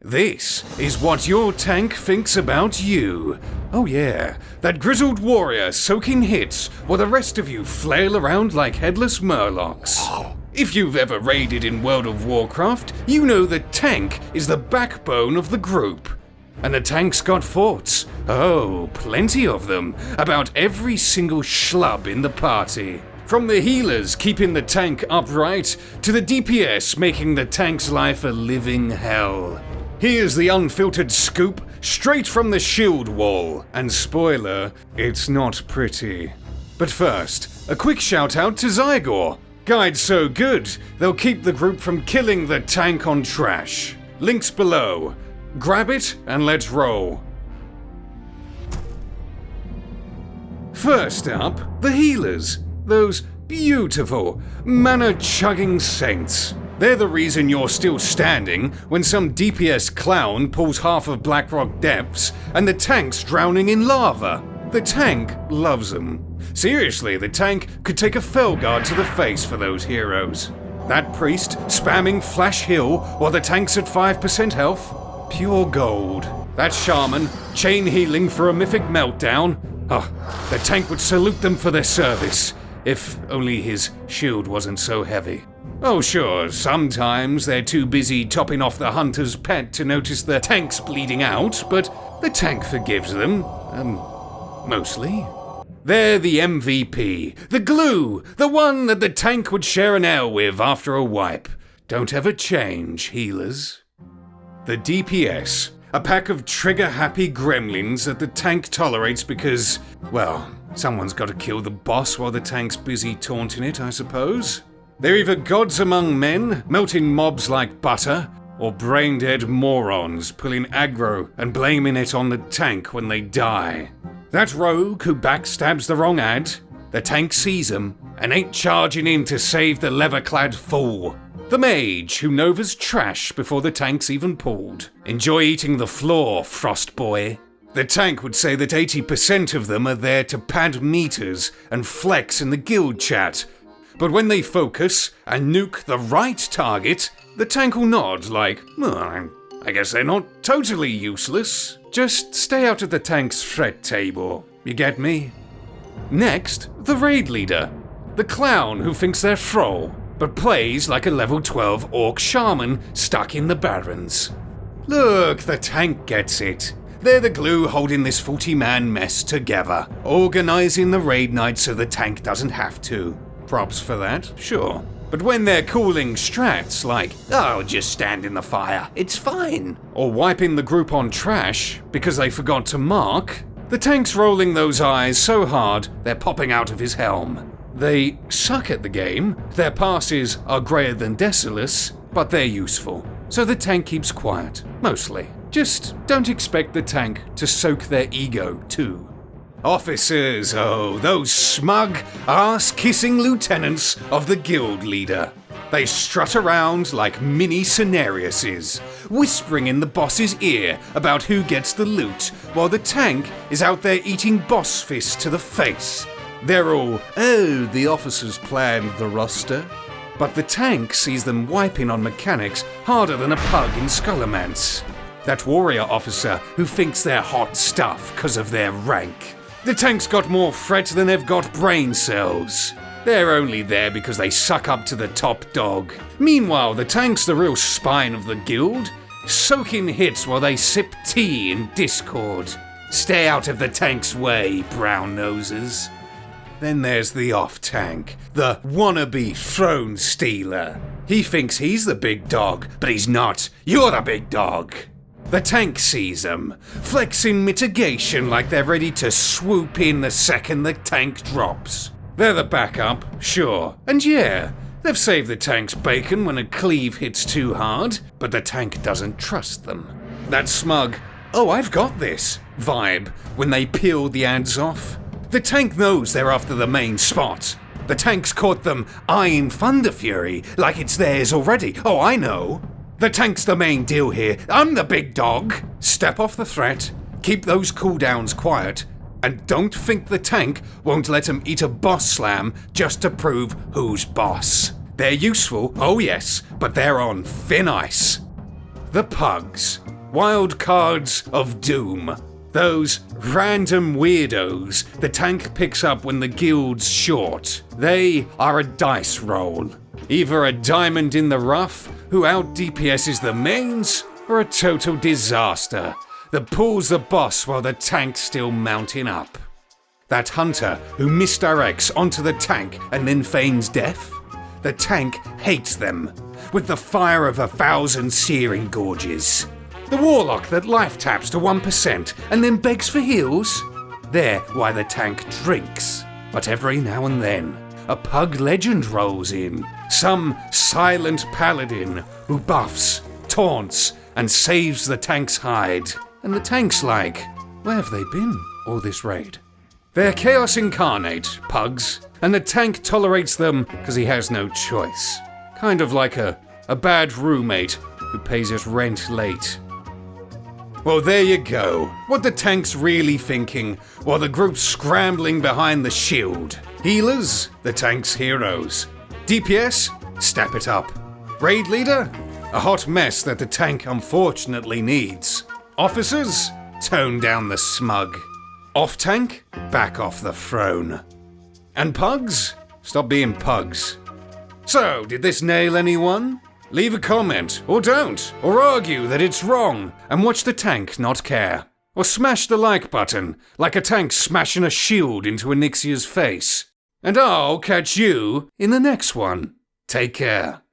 This is what your tank thinks about you. Oh yeah, that grizzled warrior soaking hits while the rest of you flail around like headless murlocs. If you've ever raided in World of Warcraft, you know the tank is the backbone of the group. And the tank's got forts, oh, plenty of them, about every single schlub in the party. From the healers keeping the tank upright, to the DPS making the tank's life a living hell. Here's the unfiltered scoop, straight from the shield wall. And spoiler, it's not pretty. But first, a quick shout out to Zygor. Guide's so good, they'll keep the group from killing the tank on trash. Links below. Grab it and let's roll. First up, the healers. Those beautiful, mana-chugging saints. They're the reason you're still standing when some DPS clown pulls half of Blackrock depths and the tank's drowning in lava. The tank loves them. Seriously, the tank could take a Felguard to the face for those heroes. That priest spamming Flash Hill while the tank's at 5% health? Pure gold. That shaman chain healing for a mythic meltdown? Oh, the tank would salute them for their service. If only his shield wasn't so heavy. Oh sure, sometimes they're too busy topping off the hunter's pet to notice the tank's bleeding out, but the tank forgives them, mostly. They're the MVP, the glue, the one that the tank would share an ale with after a wipe. Don't ever change, healers. The DPS, a pack of trigger-happy gremlins that the tank tolerates because, well, someone's got to kill the boss while the tank's busy taunting it, I suppose. They're either gods among men, melting mobs like butter, or brain-dead morons pulling aggro and blaming it on the tank when they die. That rogue who backstabs the wrong ad, the tank sees him and ain't charging in to save the leather-clad fool. The mage who Nova's trash before the tank's even pulled. Enjoy eating the floor, Frost Boy. The tank would say that 80% of them are there to pad meters and flex in the guild chat. But when they focus and nuke the right target, the tank will nod like, well, I guess they're not totally useless. Just stay out of the tank's threat table. You get me? Next, the raid leader. The clown who thinks they're thrall, but plays like a level 12 orc shaman stuck in the barrens. Look, the tank gets it. They're the glue holding this 40-man mess together, organizing the raid night so the tank doesn't have to. Props for that, sure. But when they're cooling strats like, I'll just stand in the fire, it's fine, or wiping the group on trash because they forgot to mark, the tank's rolling those eyes so hard they're popping out of his helm. They suck at the game, their passes are greyer than Decimus, but they're useful. So the tank keeps quiet, mostly. Just don't expect the tank to soak their ego too. Officers, oh, those smug, ass-kissing lieutenants of the guild leader. They strut around like mini Cenariuses, whispering in the boss's ear about who gets the loot, while the tank is out there eating boss fists to the face. They're all, oh, the officers planned the roster. But the tank sees them wiping on mechanics harder than a pug in Skullomance. That warrior officer who thinks they're hot stuff because of their rank. The tank's got more threat than they've got brain cells. They're only there because they suck up to the top dog. Meanwhile, the tank's the real spine of the guild, soaking hits while they sip tea in Discord. Stay out of the tank's way, brown noses. Then there's the off-tank, the wannabe throne stealer. He thinks he's the big dog, but he's not. You're the big dog. The tank sees them, flexing mitigation like they're ready to swoop in the second the tank drops. They're the backup, sure, and yeah, they've saved the tank's bacon when a cleave hits too hard, but the tank doesn't trust them. That smug, oh I've got this vibe when they peel the ads off. The tank knows they're after the main spot. The tank's caught them eyeing Thunder Fury like it's theirs already. Oh, I know. The tank's the main deal here. I'm the big dog. Step off the threat, keep those cooldowns quiet, and don't think the tank won't let them eat a boss slam just to prove who's boss. They're useful, oh yes, but they're on thin ice. The pugs. Wild cards of doom. Those random weirdos the tank picks up when the guild's short. They are a dice roll. Either a diamond in the rough who out DPS's the mains, or a total disaster that pulls the boss while the tank's still mounting up. That hunter who misdirects onto the tank and then feigns death? The tank hates them, with the fire of 1,000 searing gorges. The warlock that life taps to 1% and then begs for heals? They're why the tank drinks. But every now and then, a pug legend rolls in. Some silent paladin who buffs, taunts, and saves the tank's hide. And the tank's like, where have they been all this raid? They're chaos incarnate, pugs, and the tank tolerates them because he has no choice. Kind of like a bad roommate who pays his rent late. Well, there you go. What the tank's really thinking while the group's scrambling behind the shield. Healers, the tank's heroes. DPS, step it up. Raid leader, a hot mess that the tank unfortunately needs. Officers, tone down the smug. Off tank, back off the throne. And pugs, stop being pugs. So, did this nail anyone? Leave a comment, or don't, or argue that it's wrong, and watch the tank not care. Or smash the like button, like a tank smashing a shield into a Nixxiom's face. And I'll catch you in the next one. Take care.